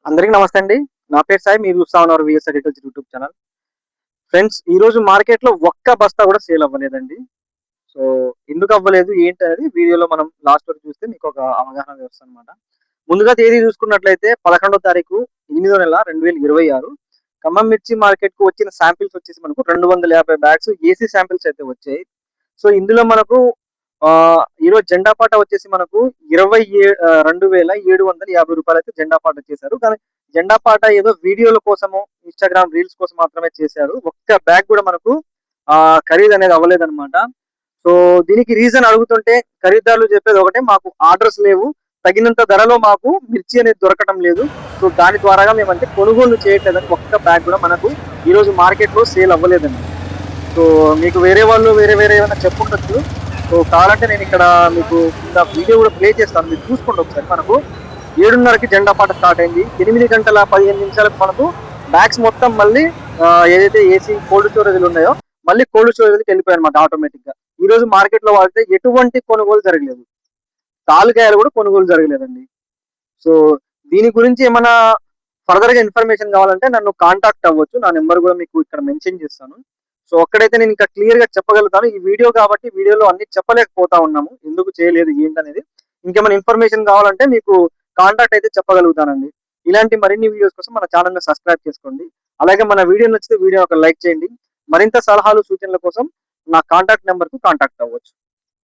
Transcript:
అందరికీ నమస్తే అండి. నా పేరు సాయి. మీరు చూస్తా ఉన్నారు VS agriculture YouTube channel. Friends, ఈ రోజు మార్కెట్‌లో ఒక్క బస్తా కూడా సేల్ అవ్వలేదండి. సో, ఎందుకు అవ్వలేదు ఏంటనేది వీడియోలో మనం లాస్ట్ వరకు చూస్తే మీకు ఒక అవగాహన వస్తదనమాట. ముందుగా తేదీ చూసుకున్నట్లయితే 11వ తారీఖు 8వ నెల 2026 ఖమ్మం మిర్చి మార్కెట్‌కు వచ్చిన శాంపిల్స్ వచ్చేసి మనకు 250 బ్యాగ్స్ ఏసీ శాంపిల్స్ అయితే వచ్చాయి. సో, ఇందులో మనకు ఈరోజు జెండా పాట వచ్చేసి మనకు 2,750 రూపాయలైతే జెండా పాట చేశారు. కానీ జెండా పాట ఏదో వీడియోల కోసము, ఇన్‌స్టాగ్రామ్ రీల్స్ కోసం మాత్రమే చేశారు. ఒక్క బ్యాగ్ కూడా మనకు ఖరీదు అనేది అవ్వలేదన్నమాట. సో, దీనికి రీజన్ అడుగుతుంటే ఖరీదారులు చెప్పేది ఒకటే, మాకు ఆర్డర్స్ లేవు. తగినంత ధరలో మాకు మిర్చి అనేది దొరకటం లేదు. సో, దాని ద్వారాగా మేమంటే కొనుగోలు చేయట్లేదని ఒక్క బ్యాగ్ కూడా మనకు ఈరోజు మార్కెట్‌లో సేల్ అవ్వలేదండి. సో, మీకు వేరే వాళ్ళు వేరే వేరే ఏమైనా చెప్పుండొచ్చు. సో, కావాలంటే నేను ఇక్కడ మీకు కింద వీడియో కూడా ప్లే చేస్తాను. మీరు చూసుకోండి ఒకసారి. మనకు 7:30కి జెండా పాట స్టార్ట్ అయింది. 8 గంటల 15 నిమిషాలకు మనకు బ్యాగ్స్ మొత్తం మళ్ళీ ఏదైతే ఏసీ కోల్డ్ స్టోరేజ్‌లు ఉన్నాయో మళ్ళీ కోల్డ్ స్టోరేజ్‌లకి వెళ్ళిపోయాయన్నమాట ఆటోమేటిక్‌గా. ఈరోజు మార్కెట్‌లో వాడితే ఎటువంటి కొనుగోలు జరగలేదు. తాలుకాయలు కూడా కొనుగోలు జరగలేదండి. సో, దీని గురించి ఏమన్నా ఫర్దర్‌గా ఇన్ఫర్మేషన్ కావాలంటే నన్ను కాంటాక్ట్ అవ్వచ్చు. నా నంబర్ కూడా మీకు ఇక్కడ మెన్షన్ చేస్తాను. సో, ఒక్కడైతే నేను ఇంకా క్లియర్‌గా చెప్పగలుగుతాను. ఈ వీడియో కాబట్టి వీడియోలో అన్ని చెప్పలేకపోతా ఉన్నాము. ఎందుకు చేయలేదు ఏంటనేది. ఇంకేమైనా ఇన్ఫర్మేషన్ కావాలంటే మీకు కాంటాక్ట్ అయితే చెప్పగలుగుతానండి. ఇలాంటి మరిన్ని వీడియోస్ కోసం మన ఛానెల్‌ని సబ్స్క్రైబ్ చేసుకోండి. అలాగే మన వీడియో నచ్చితే వీడియోని ఒక లైక్ చేయండి. మరింత సలహాలు, సూచనల కోసం నా కాంటాక్ట్ నంబర్‌కు కాంటాక్ట్ అవ్వచ్చు.